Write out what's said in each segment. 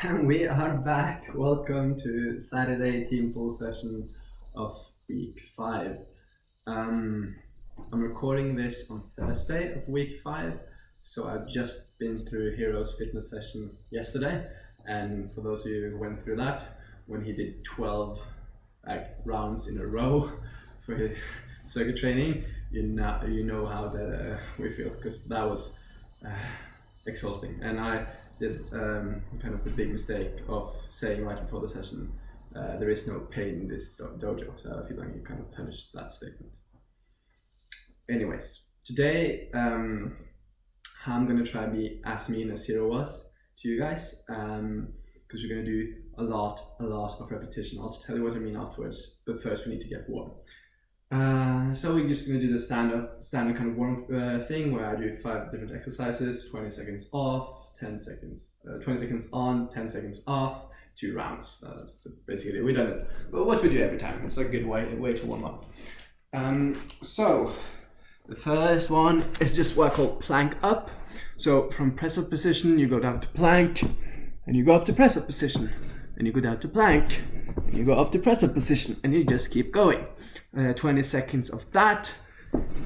And we are back. Welcome to Saturday team pool session of week 5. I'm recording this on Thursday of week 5, so I've just been through Hero's fitness session yesterday. And for those of you who went through that, when he did 12 rounds in a row for his circuit training, you know how that we feel, because that was exhausting. And I did kind of the big mistake of saying right before the session, there is no pain in this dojo, so I feel like you kind of punished that statement. Anyways, today I'm gonna try to be as mean as Hero was to you guys, because we're gonna do a lot of repetition. I'll tell you what I mean afterwards, but first we need to get warm. So we're just gonna do the standard kind of warm thing where I do 5 different exercises, 20 seconds off, 10 seconds, 20 seconds on, 10 seconds off, 2 rounds. That's basically it. We've done it, but what we do every time. It's a good way to warm up. So the first one is just what I call plank up. So from press up position, you go down to plank, and you go up to press up position, and you go down to plank, and you go up to press up position, and you just keep going. 20 seconds of that,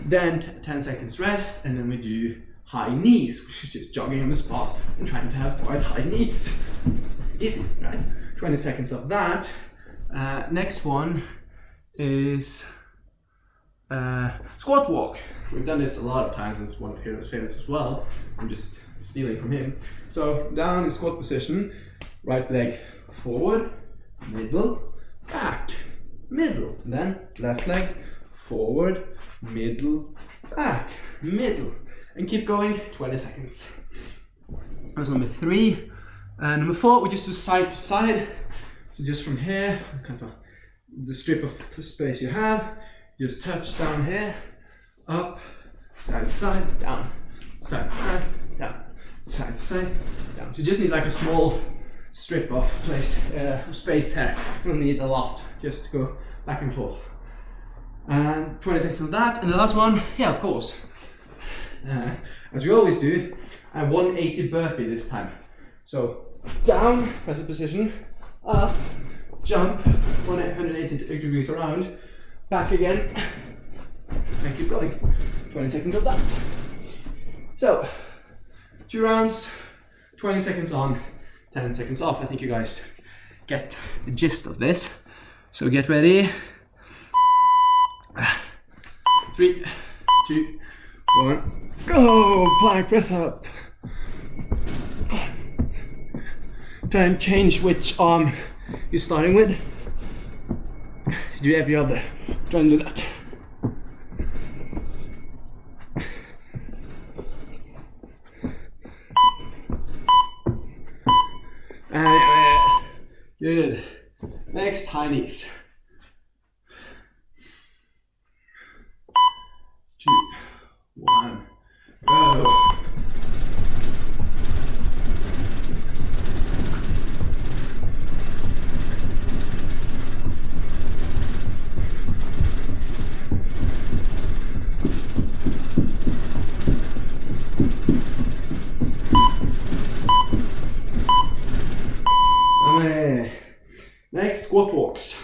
then 10 seconds rest, and then we do high knees, which is just jogging on the spot and trying to have quite high knees. Easy, right? 20 seconds of that. Next one is squat walk. We've done this a lot of times, and it's one of Hero's favorites as well. I'm just stealing from him. So down in squat position, right leg forward, middle, back, middle, and then left leg forward, middle, back, middle, and keep going. 20 seconds. That was number 3. Number 4, we just do side to side. So just from here, kind of the strip of space you have, you just touch down here, up, side to side, down, side to side, down, side to side, down. So you just need like a small strip of space here. You don't need a lot, just to go back and forth. And 20 seconds of that. And the last one, yeah, of course, as we always do, a 180 burpee this time. So down, press a position, up, jump, 180 degrees around, back again, and keep going. 20 seconds of that. So 2 rounds, 20 seconds on, 10 seconds off. I think you guys get the gist of this. So get ready. 3, 2, 1, go! Plank press up. Try and change which arm you're starting with. Do every other. Try and do that. Good. Next, high knees. 2, 1, go. Next, squat walks.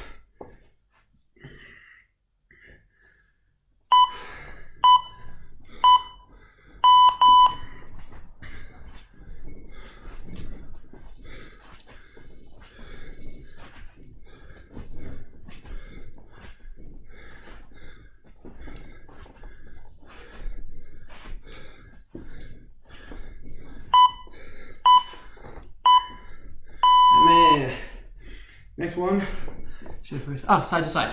Next one, side to side.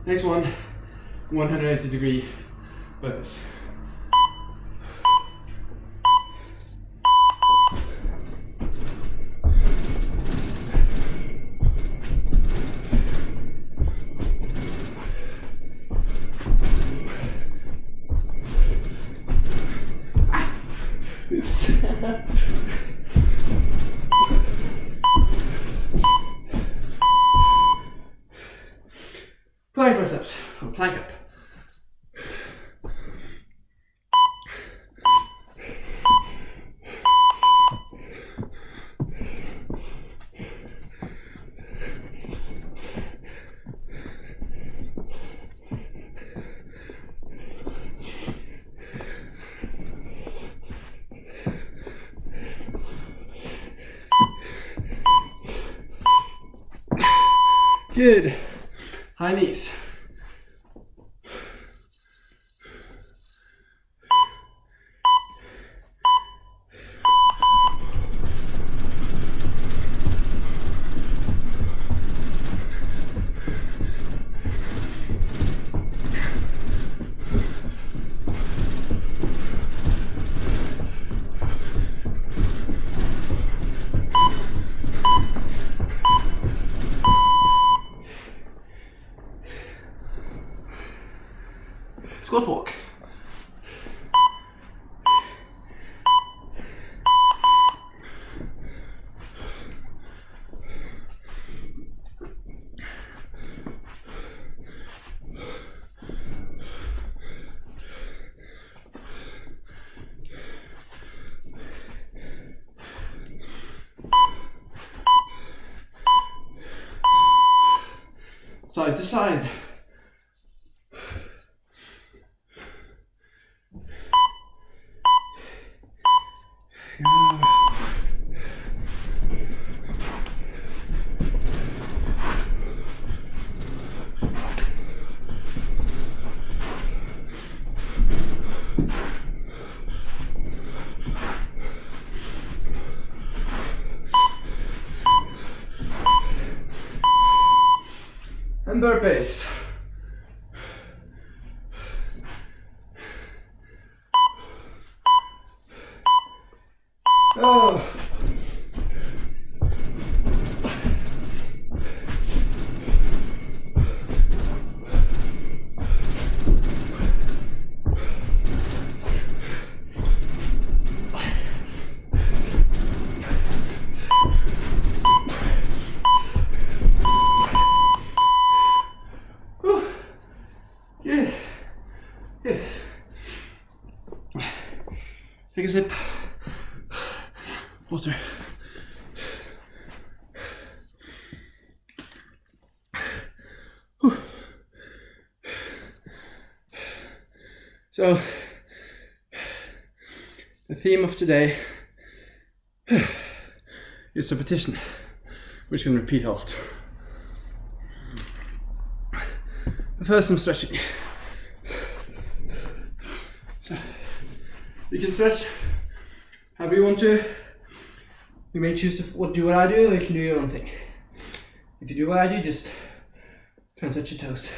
Next one, 180 degree burpees. Flying triceps, or plank up. Good. High knees. Squat walk. Side to side. And burpees. Oh. Yeah. Yeah. Take a sip. Water. Whew. So, the theme of today is repetition, which can repeat a lot. But first, some stretching. So, you can stretch however you want to. You may choose to do what I do, or you can do your own thing. If you do what I do, just try and touch your toes.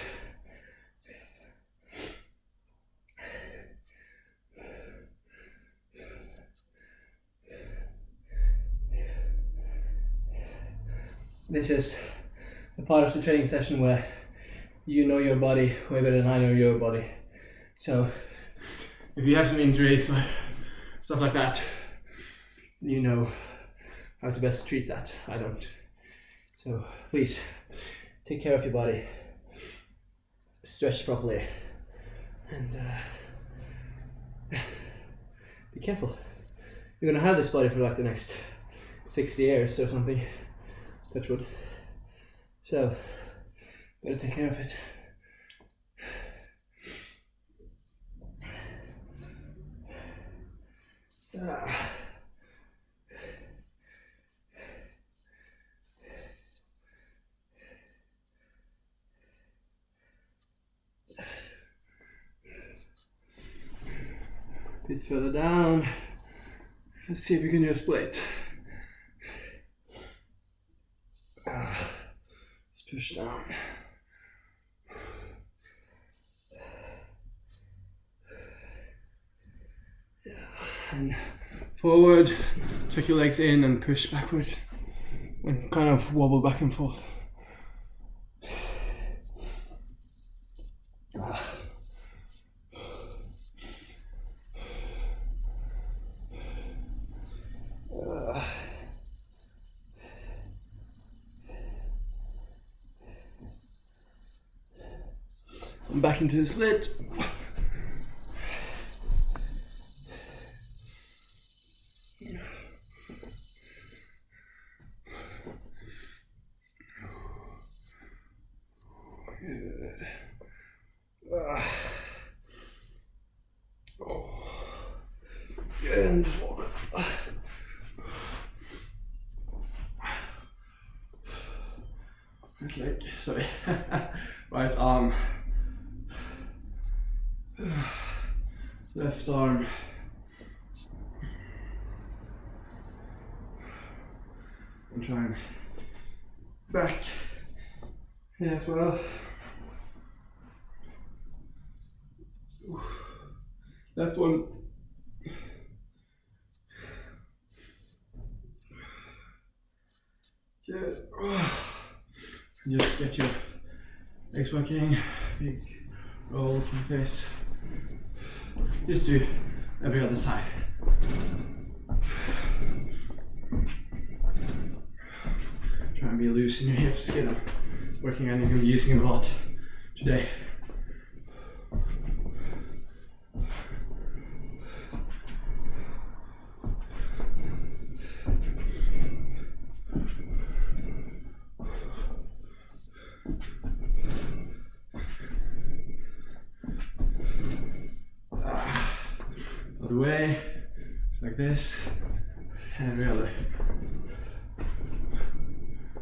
This is the part of the training session where you know your body way better than I know your body. So if you have some injuries or stuff like that, you know how to best treat that. I don't. So please take care of your body, stretch properly, and be careful. You're gonna have this body for like the next 60 years or something. Touch wood. So better take care of it. A bit further down. Let's see if we can do a split. Let's push down. And forward, tuck your legs in and push backwards and kind of wobble back and forth. back into the split. Good. And just walk. Right leg, sorry. Right arm. Left arm. And try and back here as well. Left one. Good. Just get your legs working, big rolls like this. Just do every other side. Try and be loose in your hips, get them working on. You're going to be using them a lot today. Other way, like this, and every other.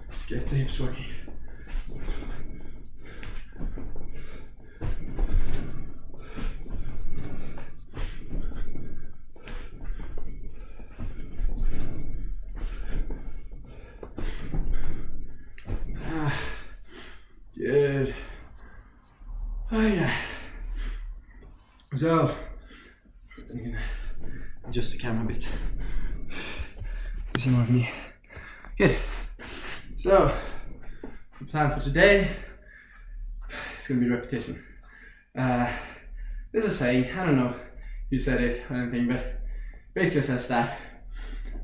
Just get the hips working. Good. Oh yeah. So I'm gonna adjust the camera a bit. You see more of me. Good. So the plan for today is gonna be repetition. There's a saying, I don't know who said it or anything, but basically says that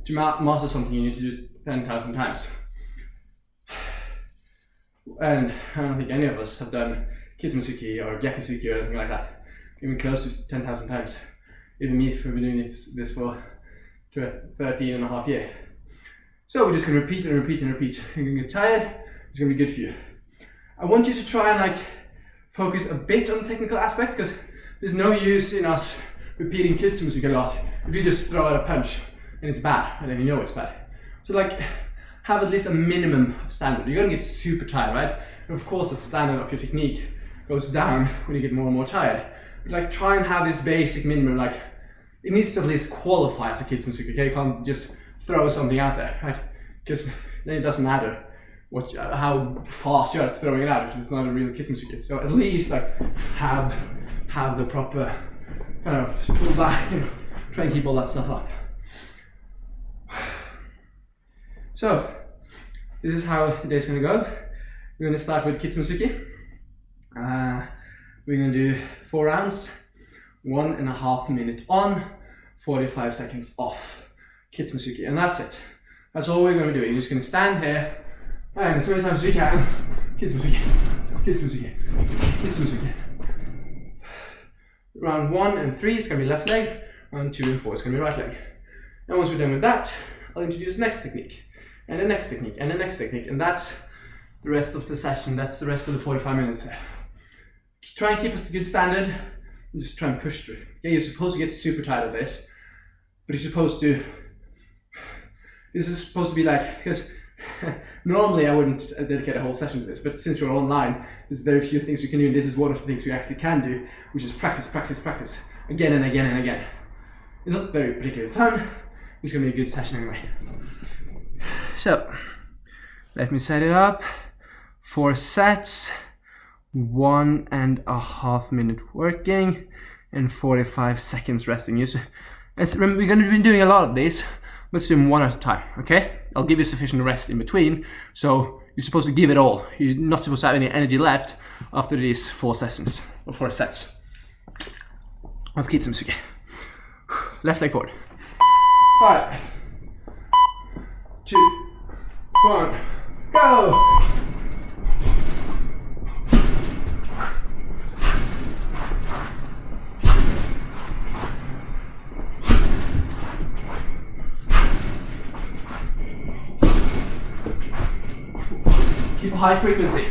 to master something you need to do it 10,000 times. And I don't think any of us have done Kitsumitsuki or Gyakusuki or anything like that, even close to 10,000 times. Even me, for doing this for 13 and a half years. So we're just going to repeat and repeat and repeat. You're going to get tired, it's going to be good for you. I want you to try and focus a bit on the technical aspect, because there's no use in us repeating Kitsumitsuki a lot if you just throw out a punch and it's bad, and then you know it's bad. So have at least a minimum of standard. You're going to get super tired, right? And of course the standard of your technique goes down when you get more and more tired. But try and have this basic minimum, it needs to at least qualify as a Kitsumitsuki, okay? You can't just throw something out there, right? Because then it doesn't matter how fast you're throwing it out if it's not a real Kitsumitsuki. So at least have the proper kind of pull back, try and keep all that stuff up. So this is how today's gonna go. We're gonna start with Kitsumitsuki. We're gonna do 4 rounds, 1.5 minutes on, 45 seconds off. Kitsumitsuki, and that's it. That's all we're gonna do. You're just gonna stand here and as many times as you can. Kitsumitsuki, Kitsumitsuki, Kitsumitsuki. Round 1 and 3 is gonna be left leg. Round 2 and 4 is gonna be right leg. And once we're done with that, I'll introduce the next technique, and the next technique, and the next technique, and that's the rest of the session. That's the rest of the 45 minutes. Try and keep us a good standard, and just try and push through. Yeah, you're supposed to get super tired of this, but you're supposed to. This is supposed to be because normally I wouldn't dedicate a whole session to this, but since we're online, there's very few things we can do, and this is one of the things we actually can do, which is practice, practice, practice, again and again and again. It's not very particularly fun. It's gonna be a good session anyway. So, let me set it up. 4 sets, 1.5 minutes working, and 45 seconds resting. Remember, we're gonna be doing a lot of these. Let's do them one at a time, okay? I'll give you sufficient rest in between, so you're supposed to give it all. You're not supposed to have any energy left after these 4 sessions, or 4 sets of Kitsumitsuki. Left leg forward. 5, 2, 1, go! Keep a high frequency.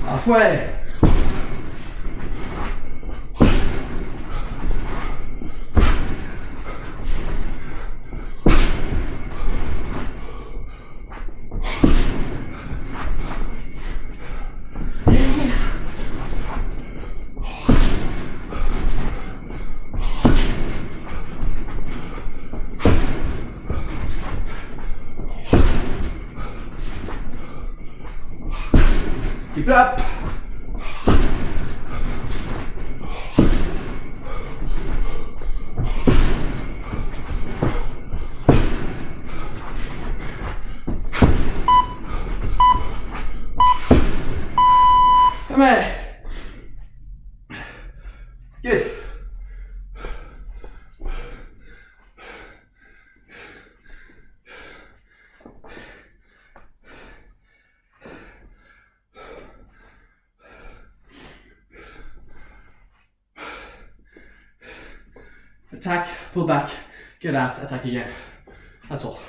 Halfway. Keep it up. Come on. Good. Attack, pull back, get out, attack again. That's all.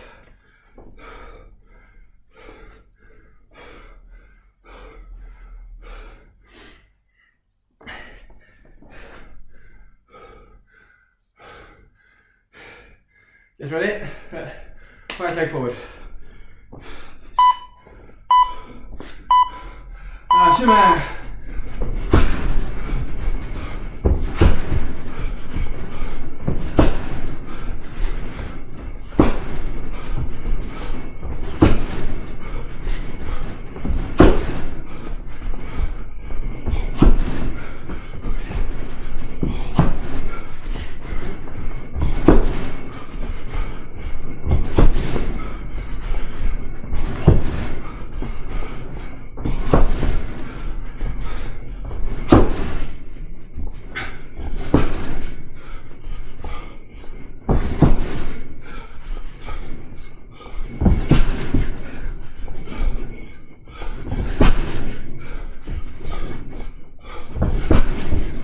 Get ready? Right leg forward. Shimmer.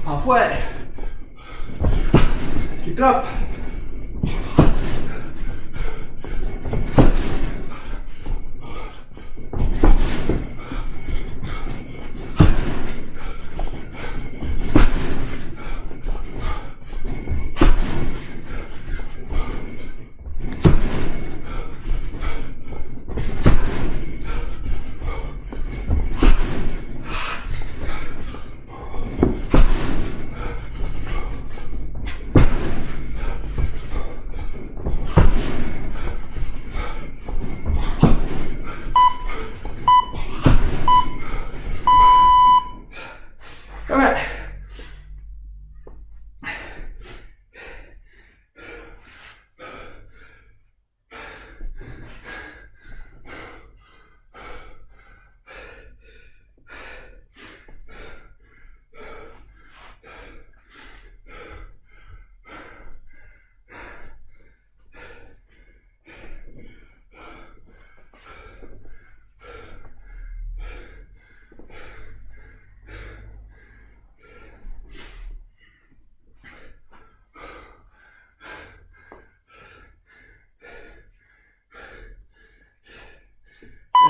Halfway. Keep it up. Come on.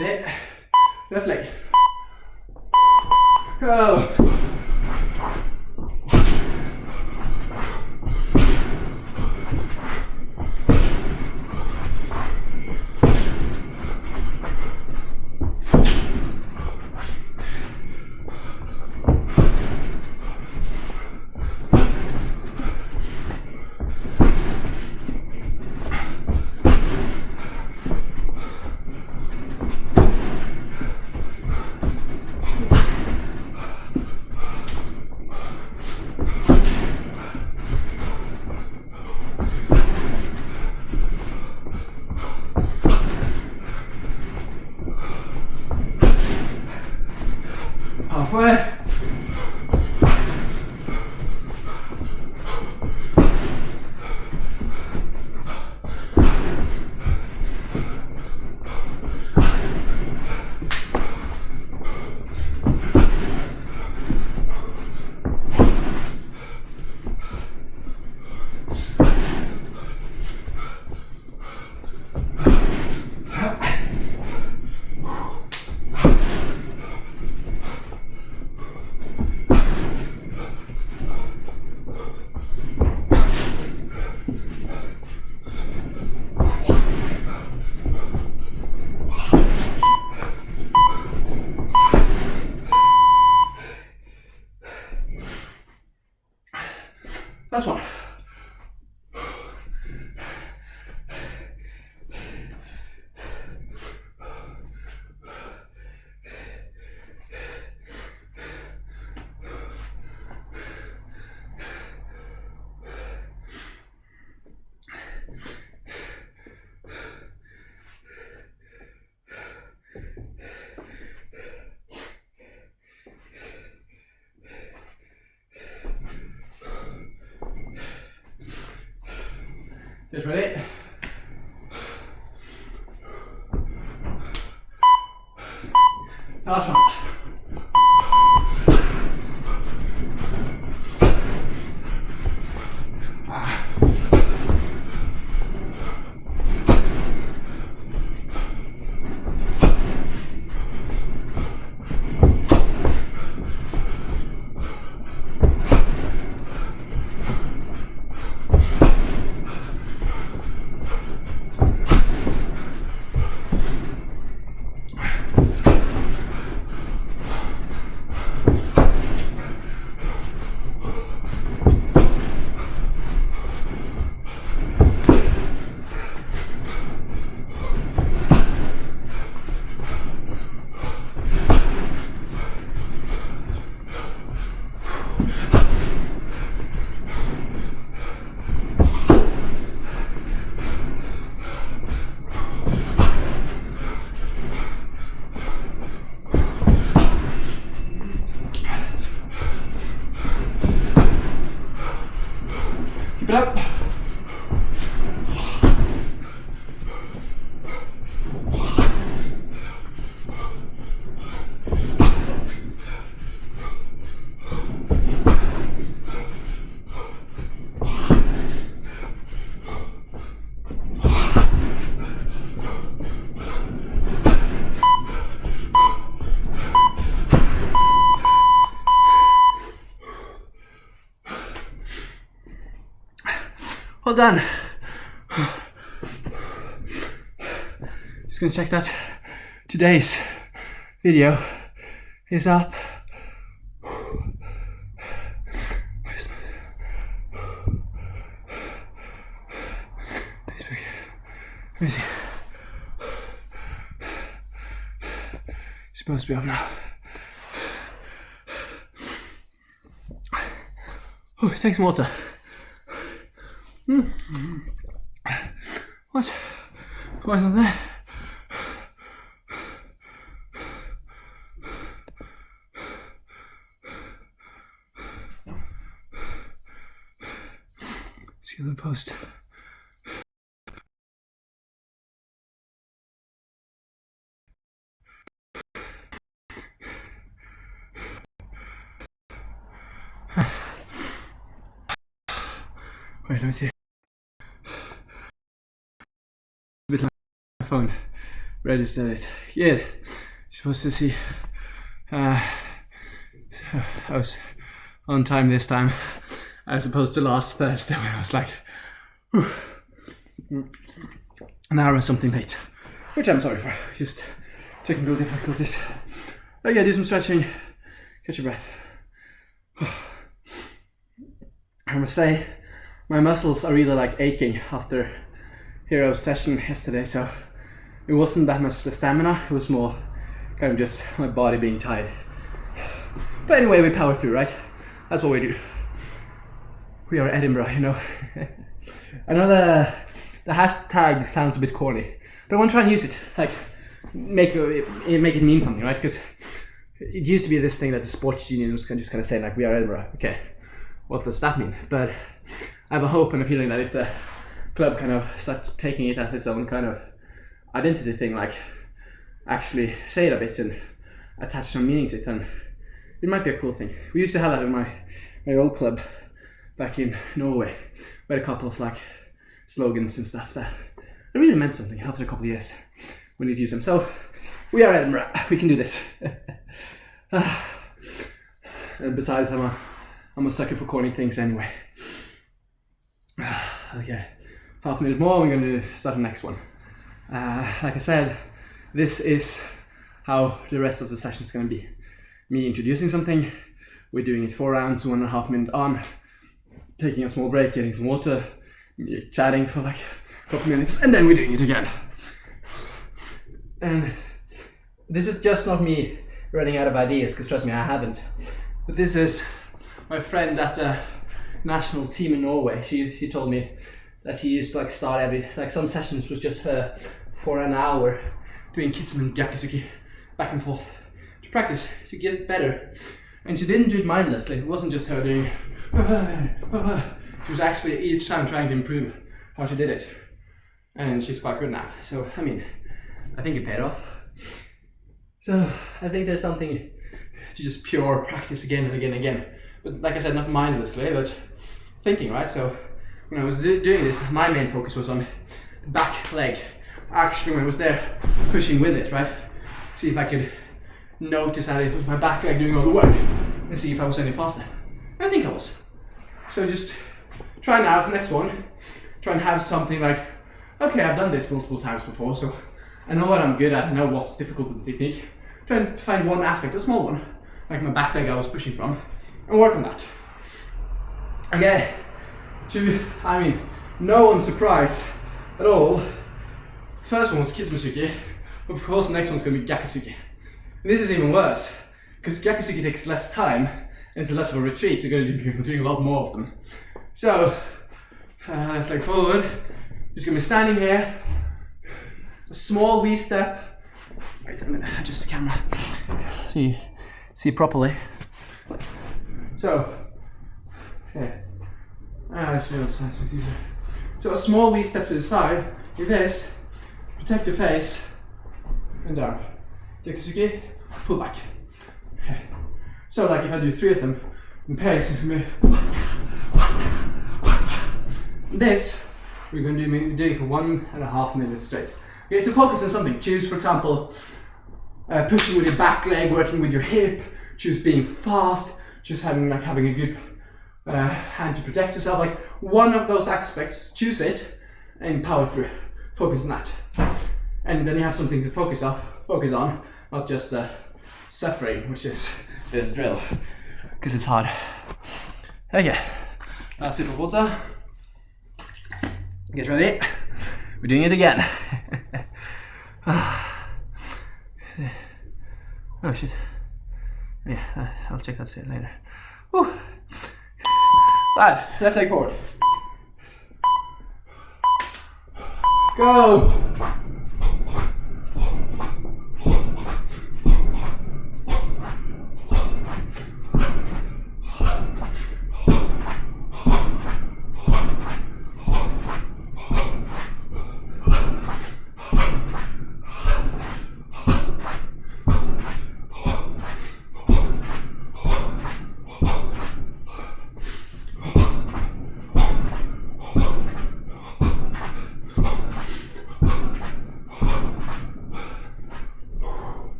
Ready? Left leg. Go. Halfway. Last one. Just ready? Last one. Keep it up. Well done. Just gonna check that today's video is up. Where is he? He's supposed to be up now. Oh, take some water. What? Why isn't there? Let's get the post. Wait, let me see. A bit like my phone registered it. Yeah, you're supposed to see. I was on time this time, as opposed to last Thursday where I was like, an hour or something late, which I'm sorry for. Just technical difficulties. Oh yeah, do some stretching, catch your breath. I must say, my muscles are really like aching after Hero's session yesterday, so it wasn't that much the stamina, it was more kind of just my body being tired. But anyway, we power through, right? That's what we do. We are Edinburgh, you know. I know the hashtag sounds a bit corny, but I want to try and use it, like make it mean something, right? Because it used to be this thing that the sports unions can just kind of say like, we are Edinburgh. Okay, what does that mean? But I have a hope and a feeling that if the club kind of starts taking it as its own kind of identity thing, like actually say it a bit and attach some meaning to it, then it might be a cool thing. We used to have that in my old club back in Norway. We had a couple of like slogans and stuff that really meant something. After a couple of years we need to use them. So we are Edinburgh, we can do this. And besides, I'm a sucker for corny things anyway. Okay, half a minute more, we're going to start the next one. Like I said, this is how the rest of the session is going to be. Me introducing something, we're doing it 4 rounds, 1.5 minutes on, taking a small break, getting some water, chatting for like a couple minutes, and then we're doing it again. And this is just not me running out of ideas, because trust me, I haven't. But this is my friend at the national team in Norway. She told me that she used to like start every, like some sessions was just her for an hour doing Kitsen and Gyakusuki back and forth to practice, to get better. And she didn't do it mindlessly. It wasn't just her doing she was actually each time trying to improve how she did it. And she's quite good now. So, I mean, I think it paid off. So, I think there's something to just pure practice again and again and again. But like I said, not mindlessly, but thinking, right? So, when I was doing this, my main focus was on the back leg. Actually, when I was there, pushing with it, right? See if I could notice that it was my back leg doing all the work and see if I was any faster. I think I was. So just try now for the next one, try and have something like, okay, I've done this multiple times before, so I know what I'm good at, I know what's difficult with the technique. Try and find one aspect, a small one, like my back leg I was pushing from, and work on that. Okay, no one's surprise at all. First one was Kitsumitsuki, of course the next one's going to be Gyakusuki. And this is even worse, because Gyakusuki takes less time, and it's less of a retreat, so you're going to be doing a lot more of them. So, left leg forward, just going to be standing here, a small wee step. Wait a minute, adjust the camera so you see properly. So, here. Let's do the other side so it's easier. So a small wee step to the side, with this, protect your face, and down. Gyakusuki, pull back. Okay. So like if I do 3 of them, in pace it's going to be this, we're going to be doing for 1.5 minutes straight. Okay, so focus on something. Choose, for example, pushing with your back leg, working with your hip, choose being fast, choose having a good hand to protect yourself. Like one of those aspects, choose it and power through. Focus on that. And then you have something to focus on, not just the suffering, which is this drill, because it's hard. Okay, last sip of water. Get ready. We're doing it again. Oh shit. Yeah, I'll check that later. Whew. 5, left leg forward. Go!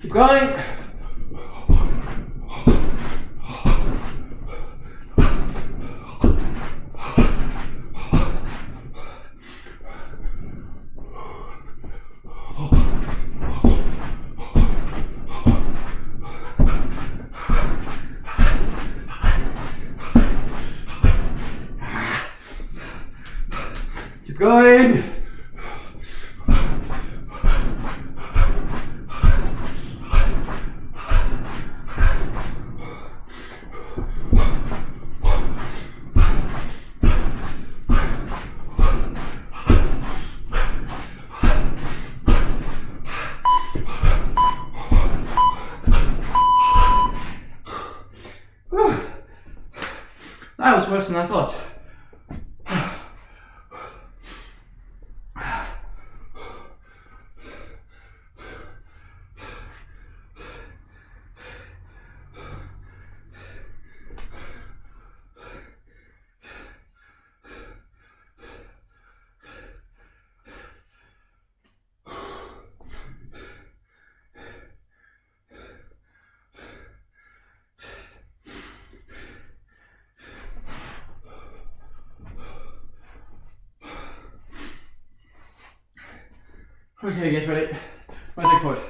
Keep going. Keep going. was worse than I thought. Okay, get ready. Right leg forward.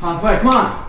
Halfway, come on.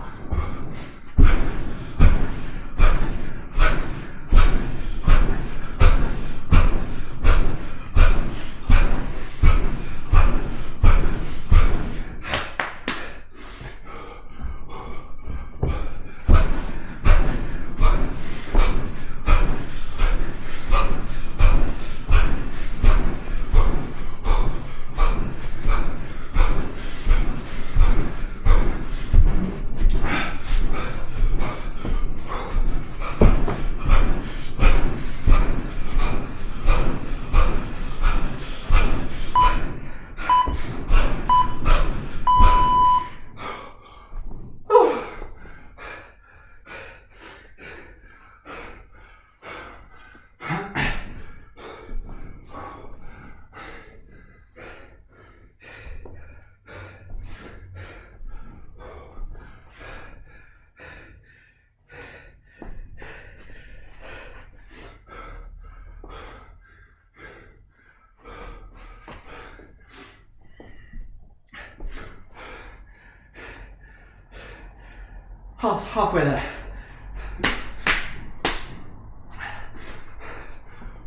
Halfway there.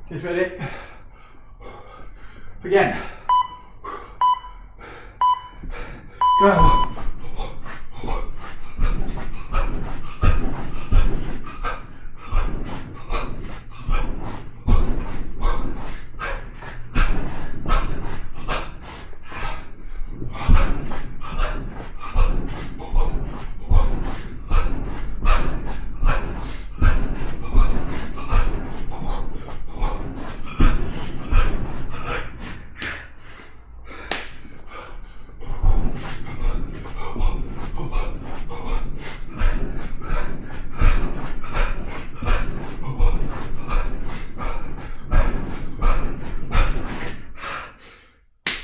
Get ready. Again. Go.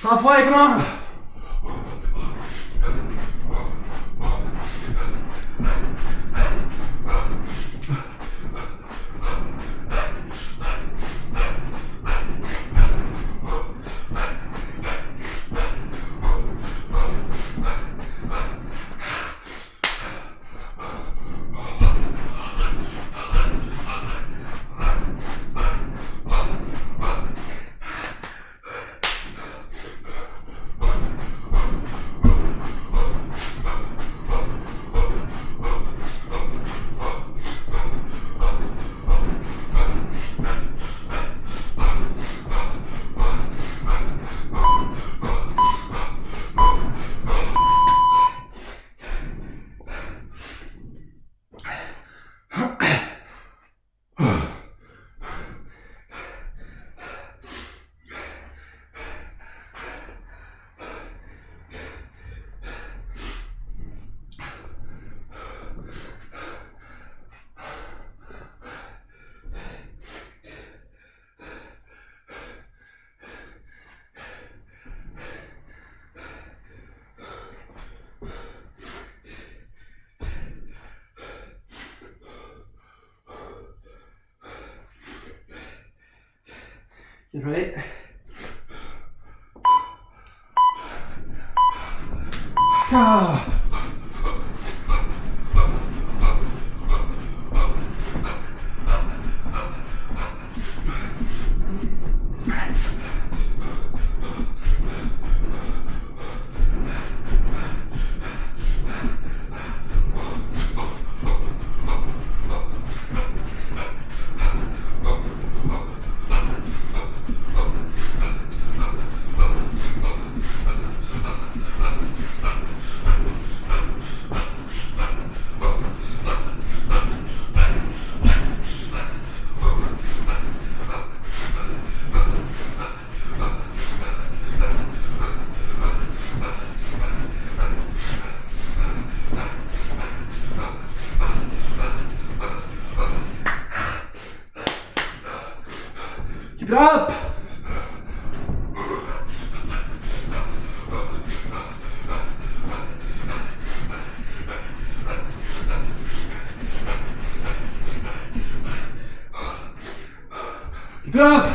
Halfway, come on! Get ready. Ah. Keep it up! Keep it up!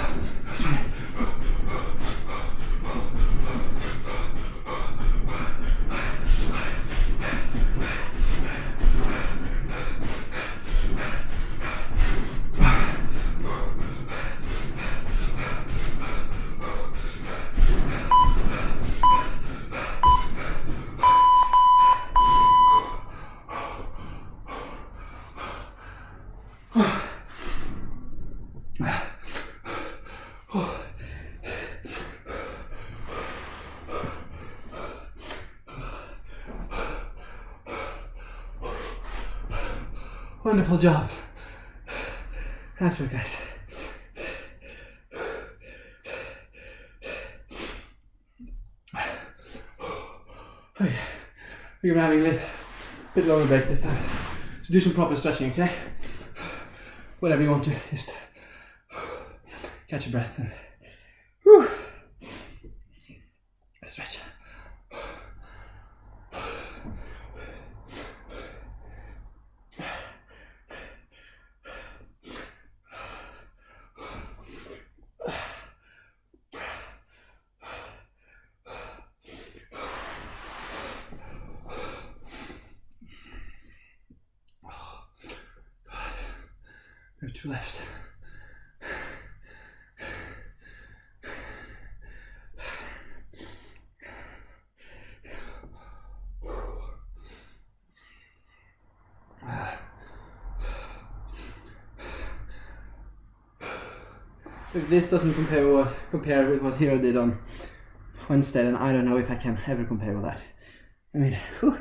Wonderful job. That's right, guys. Okay, we're having a bit longer break this time. So do some proper stretching, okay? Whatever you want to, just catch your breath and whew, stretch. We have 2 left. If this doesn't compare with what Hero did on Wednesday, then I don't know if I can ever compare with that. I mean, whew,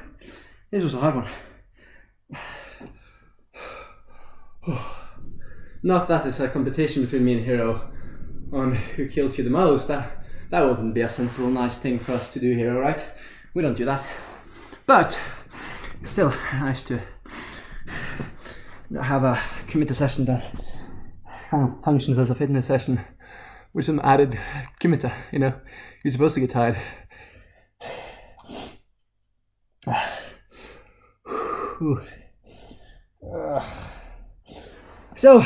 this was a hard one. Not that it's a competition between me and Hero on who kills you the most. That wouldn't be a sensible, nice thing for us to do, Hero, right? We don't do that. But still, nice to have a committed session that kind of functions as a fitness session with some added committed, you know. You're supposed to get tired. So,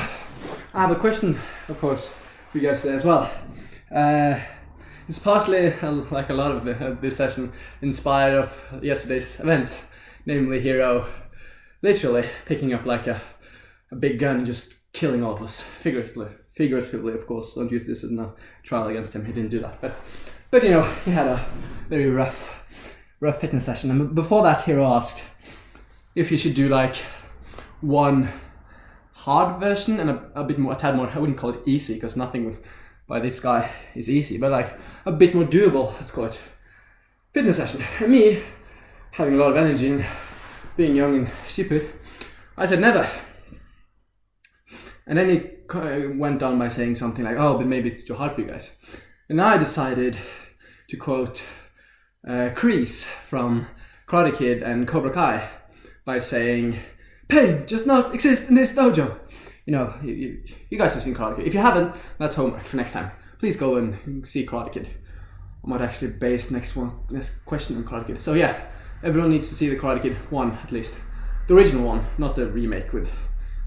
I have a question, of course, for you guys today as well. It's partly, like a lot of this session, inspired of yesterday's events, namely Hero literally picking up like a big gun and just killing all of us, figuratively, of course. Don't use this as a trial against him, he didn't do that. But you know, he had a very rough fitness session. And before that, Hero asked if he should do like one hard version and a tad more, I wouldn't call it easy, because nothing by this guy is easy, but like a bit more doable, let's call it, fitness session. And me, having a lot of energy and being young and stupid, I said never. And then he went on by saying something like, oh, but maybe it's too hard for you guys. And I decided to quote Kreese from Karate Kid and Cobra Kai by saying, pain does not exist in this dojo. You know, you guys have seen Karate Kid. If you haven't, that's homework for next time. Please go and see Karate Kid. I might actually base next question on Karate Kid. So yeah, everyone needs to see the Karate Kid 1 at least. The original one, not the remake with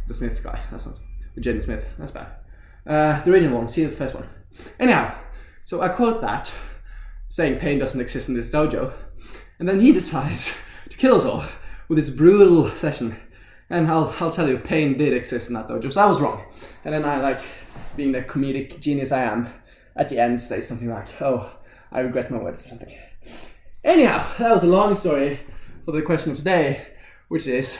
the Smith guy. That's not, with Jaden Smith. That's bad. The original one, see the first one. Anyhow, so I quote that, saying pain doesn't exist in this dojo, and then he decides to kill us all with this brutal session. And I'll tell you, pain did exist in that dojo, so I was wrong. And then I, like, being the comedic genius I am, at the end say something like, oh, I regret my words or something. Anyhow, that was a long story for the question of today, which is,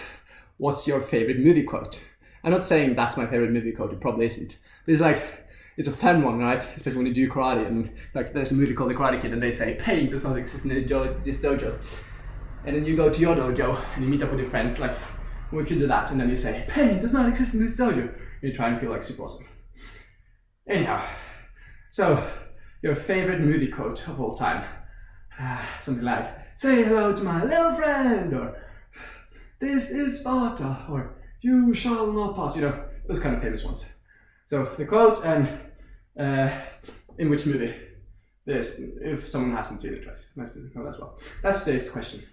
what's your favorite movie quote? I'm not saying that's my favorite movie quote, it probably isn't. But it's like, it's a fun one, right? Especially when you do karate, and like there's a movie called The Karate Kid, and they say, pain does not exist in this dojo. And then you go to your dojo, and you meet up with your friends, like, we could do that, and then you say, pain does not exist in this dojo. You try and feel like super awesome. Anyhow, so your favorite movie quote of all time. Something like, say hello to my little friend, or this is Sparta, or you shall not pass, you know, those kind of famous ones. So the quote and in which movie. This, if someone hasn't seen it, nice to know as well. That's today's question.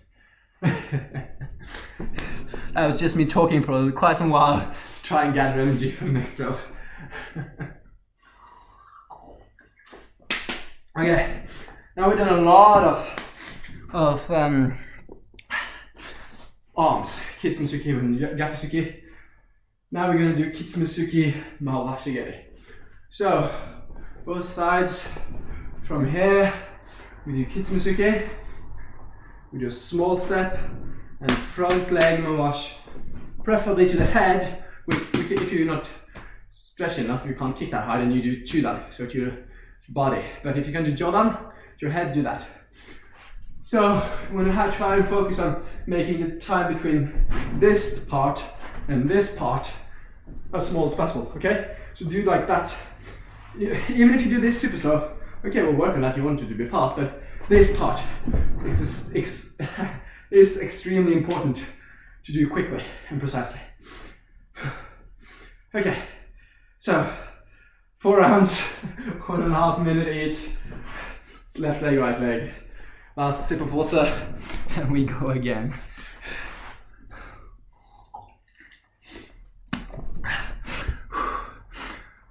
That was just me talking for quite a while to try and gather energy for the next drill. Okay, now we've done a lot of arms, Kitsumitsuki and Gyakusuki. Now we're going to do Kitsumitsuki Mawashigeri. So, both sides from here, we do Kitsumitsuki. We do a small step and front leg mawash, preferably to the head. If you're not stretched enough, you can't kick that high, then you do chudan, so to your body. But if you can do jodan, to your head, do that. So I'm going to try and focus on making the time between this part and this part as small as possible, okay? So do like that. Even if you do this super slow, okay, we'll work on that, you want it to be fast, but this part is extremely important to do quickly and precisely. Okay, so 4 rounds, 1.5 minutes each. It's left leg, right leg. Last sip of water, and we go again.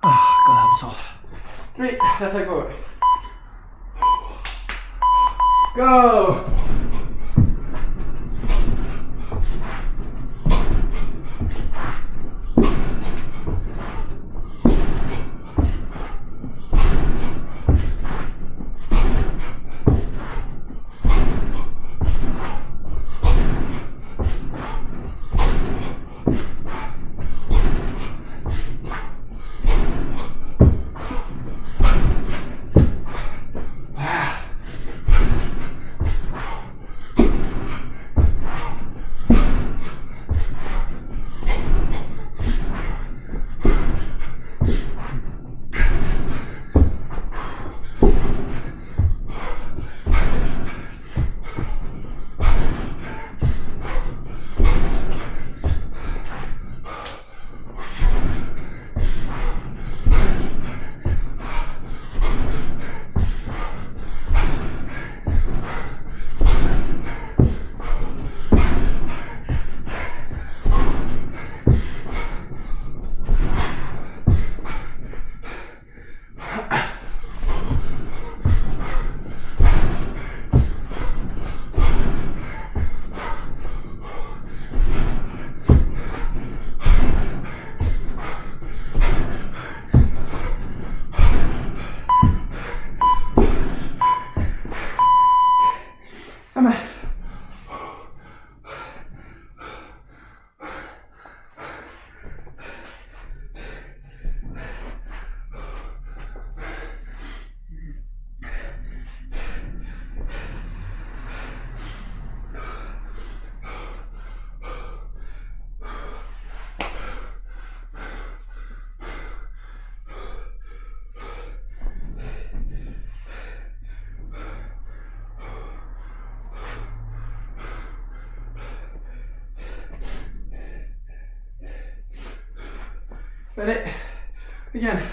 Oh, God help us all. 3, left leg forward. Go! Ready? Again.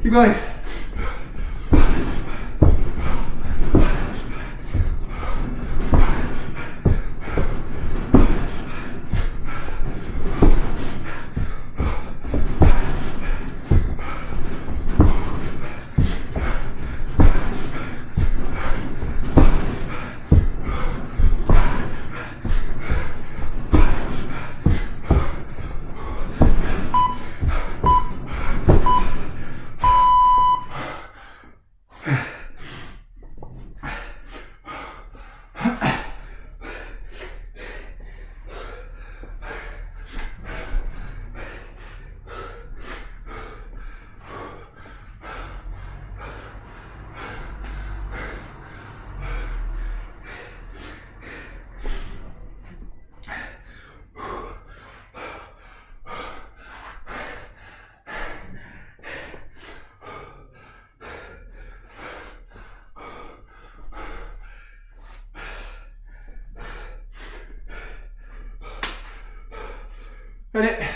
Keep going. Ready?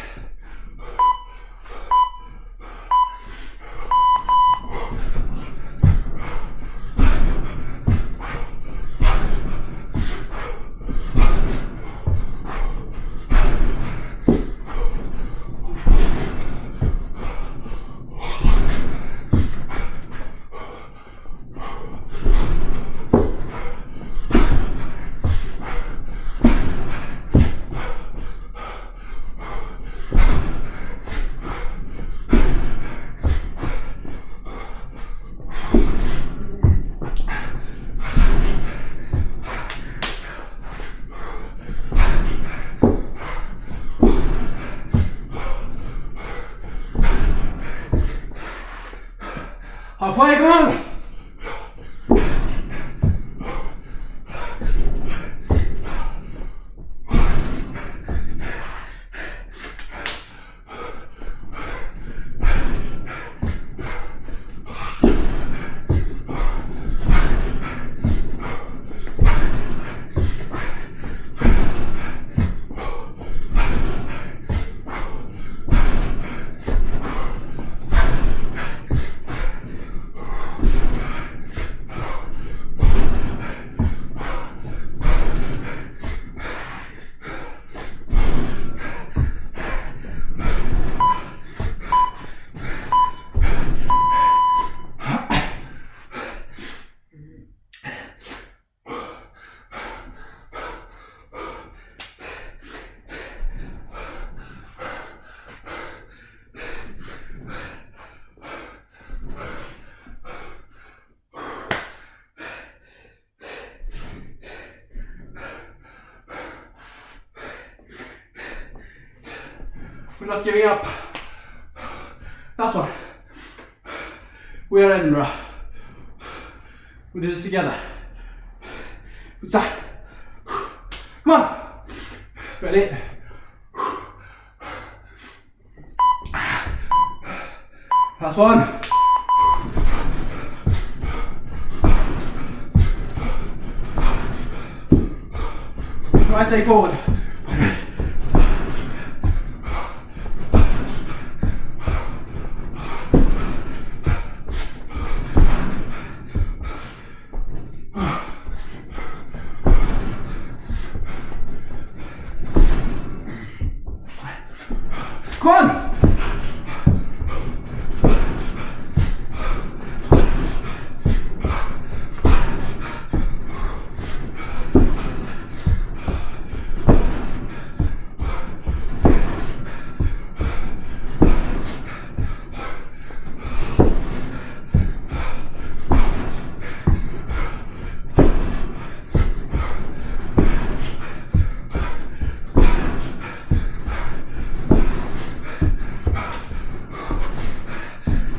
Halfway, come on! We're not giving up. Last one. We are Edinburgh. We do this together. Come on. Ready? Last one. Right leg forward. Come on!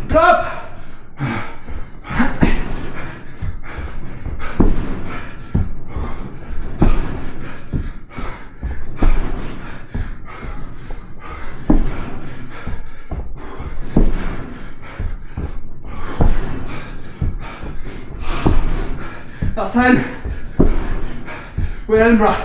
Drop! Last 10. We're Edinburgh.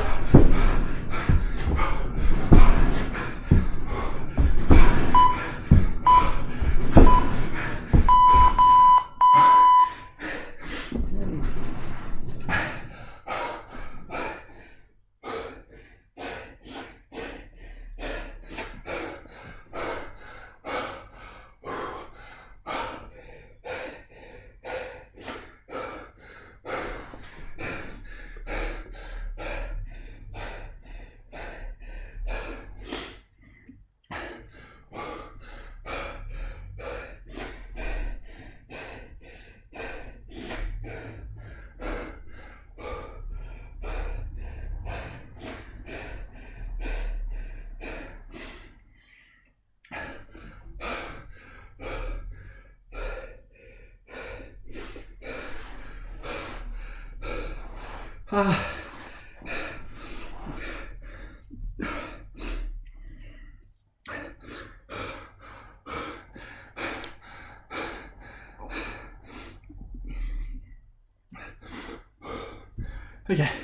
Okay,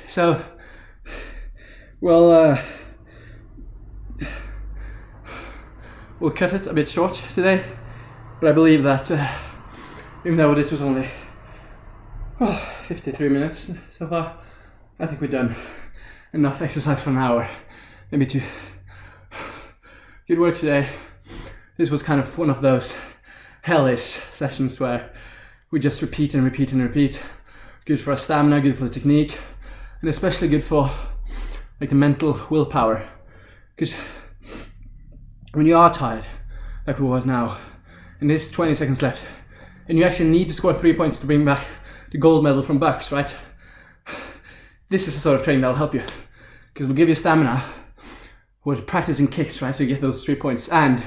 so we'll cut it a bit short today, but I believe that even though this was only 53 minutes so far, I think we've done enough exercise for an hour, maybe two. Good work today. This was kind of one of those hellish sessions where we just repeat and repeat and repeat. Good for our stamina, good for the technique, and especially good for like the mental willpower. Because when you are tired, like we were now, and there's 20 seconds left, and you actually need to score 3 points to bring back the gold medal from Bucks, right? This is the sort of training that'll help you, because it'll give you stamina with practicing kicks, right? So you get those 3 points, and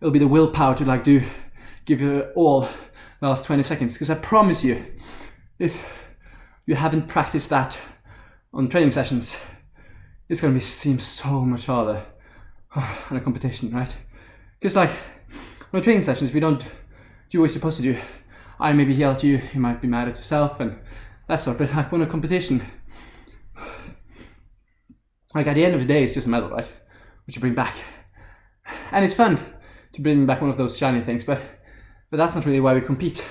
it'll be the willpower to like give you all the last 20 seconds. Because I promise you, if you haven't practiced that on training sessions, it's gonna seem so much harder on a competition, right? Because like on training sessions, if you don't do what you're supposed to do, I maybe yell at you, you might be mad at yourself and that sort. But like on a competition, like at the end of the day, it's just a medal, right? Which you bring back, and it's fun to bring back one of those shiny things. But that's not really why we compete.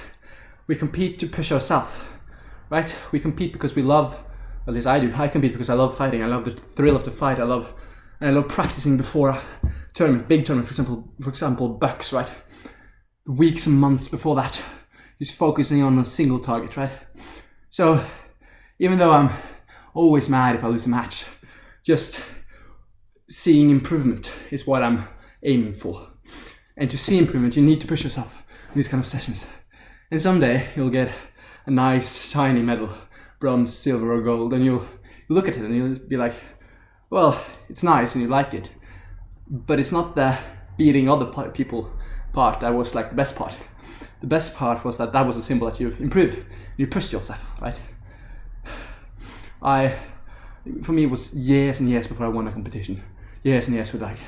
We compete to push ourselves, right? We compete because we love. At least I do. I compete because I love fighting. I love the thrill of the fight. I love practicing before a tournament, big tournament, for example, Bucks, right? Weeks and months before that, just focusing on a single target, right? So even though I'm always mad if I lose a match, just seeing improvement is what I'm aiming for. And to see improvement, you need to push yourself in these kind of sessions. And someday you'll get a nice shiny medal, bronze, silver, or gold, and you'll look at it and you'll be like, well, it's nice and you like it, but it's not the beating other people part that was like the best part. The best part was that was a symbol that you've improved. You pushed yourself, right? For me, it was years and years before I won a competition. Years and years with like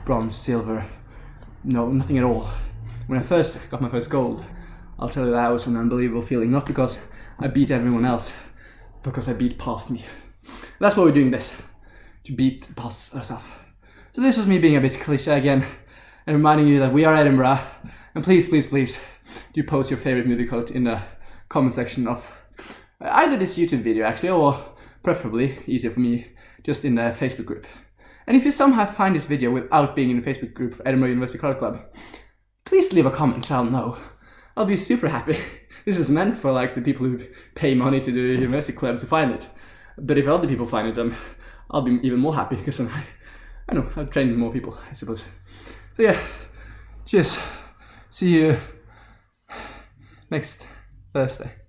bronze, silver, no, nothing at all. When I first got my first gold, I'll tell you that was an unbelievable feeling. Not because I beat everyone else, because I beat past me. That's why we're doing this, to beat past ourselves. So this was me being a bit cliche again, and reminding you that we are Edinburgh. And please, please, please, do post your favorite movie quote in the comment section of either this YouTube video actually, or preferably, easier for me, just in the Facebook group. And if you somehow find this video without being in the Facebook group for Edinburgh University Karate Club, please leave a comment so I'll know. I'll be super happy. This is meant for like the people who pay money to the university club to find it. But if other people find it, I'll be even more happy because I know I've trained more people, I suppose. So yeah, cheers. See you next Thursday.